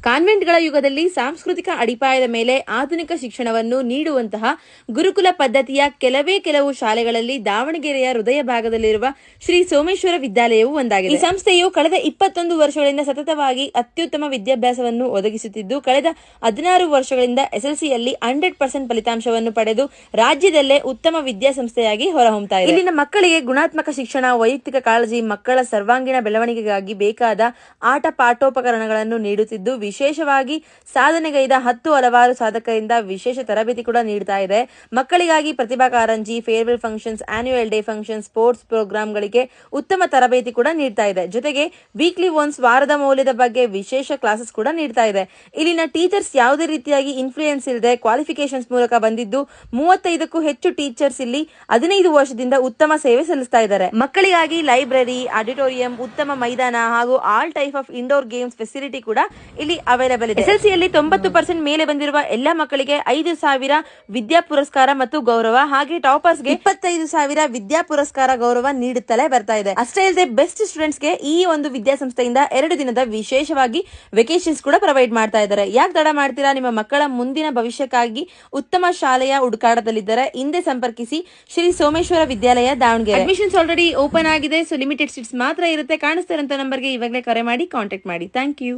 ಕಾನ್ವೆಂಟ್ಗಳ ಯುಗದಲ್ಲಿ ಸಾಂಸ್ಕೃತಿಕ ಅಡಿಪಾಯದ ಮೇಲೆ ಆಧುನಿಕ ಶಿಕ್ಷಣವನ್ನು ನೀಡುವಂತಹ ಗುರುಕುಲ ಪದ್ಧತಿಯ ಕೆಲವು ಶಾಲೆಗಳಲ್ಲಿ ದಾವಣಗೆರೆಯ ಹೃದಯ ಭಾಗದಲ್ಲಿರುವ ಶ್ರೀ ಸೋಮೇಶ್ವರ ವಿದ್ಯಾಲಯವು ಒಂದಾಗಿದೆ. ಈ ಸಂಸ್ಥೆಯು ಕಳೆದ 21 ವರ್ಷಗಳಿಂದ ಸತತವಾಗಿ ಅತ್ಯುತ್ತಮ ವಿದ್ಯಾಭ್ಯಾಸವನ್ನು ಒದಗಿಸುತ್ತಿದ್ದು, ಕಳೆದ 16 ವರ್ಷಗಳಿಂದ ಎಸ್ಎಲ್ಸಿಯಲ್ಲಿ 100% ಫಲಿತಾಂಶವನ್ನು ಪಡೆದು ರಾಜ್ಯದಲ್ಲೇ ಉತ್ತಮ ವಿದ್ಯಾಸಂಸ್ಥೆಯಾಗಿ ಹೊರಹೊಮ್ಮುತ್ತಾ ಇದೆ. ಇಲ್ಲಿನ ಮಕ್ಕಳಿಗೆ ಗುಣಾತ್ಮಕ ಶಿಕ್ಷಣ, ವೈಯಕ್ತಿಕ ಕಾಳಜಿ, ಮಕ್ಕಳ ಸರ್ವಾಂಗೀಣ ಬೆಳವಣಿಗೆಗಾಗಿ ಬೇಕಾದ ಆಟ ಪಾಠೋಪಕರಣಗಳನ್ನು ನೀಡುತ್ತಿದ್ದು, ವಿಶೇಷವಾಗಿ ಸಾಧನೆಗೈದ 10 ಹಲವಾರು ಸಾಧಕರಿಂದ ವಿಶೇಷ ತರಬೇತಿ ಕೂಡ ನೀಡುತ್ತಾ ಇದೆ. ಮಕ್ಕಳಿಗಾಗಿ Pratibha Karanji, farewell functions, annual day function, sports ಪ್ರೋಗ್ರಾಂಗಳಿಗೆ ಉತ್ತಮ ತರಬೇತಿ ಕೂಡ ನೀಡ್ತಾ ಇದೆ. ಜೊತೆಗೆ ವೀಕ್ಲಿ ಒನ್ಸ್ ವಾರದ ಮೌಲ್ಯದ ಬಗ್ಗೆ ವಿಶೇಷ ಕ್ಲಾಸಸ್ ಕೂಡ ನೀಡ್ತಾ ಇದೆ. ಇಲ್ಲಿನ ಟೀಚರ್ಸ್ ಯಾವುದೇ ರೀತಿಯಾಗಿ ಇನ್ಫ್ಲೂಯೆನ್ಸ್ ಇಲ್ಲದೆ ಕ್ವಾಲಿಫಿಕೇಶನ್ಸ್ ಮೂಲಕ ಬಂದಿದ್ದು, 35ಕ್ಕೂ ಹೆಚ್ಚು ಟೀಚರ್ಸ್ ಇಲ್ಲಿ 15 ವರ್ಷದಿಂದ ಉತ್ತಮ ಸೇವೆ ಸಲ್ಲಿಸ್ತಾ ಇದ್ದಾರೆ. ಮಕ್ಕಳಿಗಾಗಿ ಲೈಬ್ರರಿ, ಆಡಿಟೋರಿಯಂ, ಉತ್ತಮ ಮೈದಾನ ಹಾಗೂ all type of indoor games facility ಕೂಡ ಇಲ್ಲಿ ಅವೈಲೇಬಲ್ ಇದೆ. ಎಸ್ಎಲ್ಸಿಯಲ್ಲಿ 90% ಮೇಲೆ ಬಂದಿರುವ ಎಲ್ಲಾ ಮಕ್ಕಳಿಗೆ 5,000 ವಿದ್ಯಾ ಪುರಸ್ಕಾರ ಮತ್ತು ಗೌರವ, ಹಾಗೆ ಟಾಪರ್ಸ್ಗೆ 25,000 ವಿದ್ಯಾ ಪುರಸ್ಕಾರ ಗೌರವ ನೀಡುತ್ತಲೇ ಬರ್ತಾ ಇದೆ. ಅಷ್ಟೇ ಅಲ್ಲದೆ ಬೆಸ್ಟ್ ಸ್ಟೂಡೆಂಟ್ಸ್ಗೆ ಈ ಒಂದು ವಿದ್ಯಾಸಂಸ್ಥೆಯಿಂದ 2 ದಿನದ ವಿಶೇಷವಾಗಿ ವೆಕೇಶನ್ಸ್ ಕೂಡ ಪ್ರೊವೈಡ್ ಮಾಡ್ತಾ ಇದ್ದಾರೆ. ಯಾಕೆ ತಡ ಮಾಡ್ತೀರಾ? ನಿಮ್ಮ ಮಕ್ಕಳ ಮುಂದಿನ ಭವಿಷ್ಯಕ್ಕಾಗಿ ಉತ್ತಮ ಶಾಲೆಯ ಹುಡುಕಾಟದಲ್ಲಿದ್ದರೆ ಹಿಂದೆ ಸಂಪರ್ಕಿಸಿ ಶ್ರೀ ಸೋಮೇಶ್ವರ ವಿದ್ಯಾಲಯ, ದಾವಣಗೆರೆ. ಅಡ್ಮಿಷನ್ಸ್ ಆಲ್ರೆಡಿ ಓಪನ್ ಆಗಿದೆ, ಸೊ ಲಿಮಿಟೆಡ್ ಸೀಟ್ಸ್ ಮಾತ್ರ ಇರುತ್ತೆ. ಕಾಣಿಸ್ತಾ ಇರುವಂತಹ ನಂಬರ್ಗೆ ಇವಾಗಲೇ ಕರೆ ಮಾಡಿ ಕಾಂಟ್ಯಾಕ್ಟ್ ಮಾಡಿ. Thank you.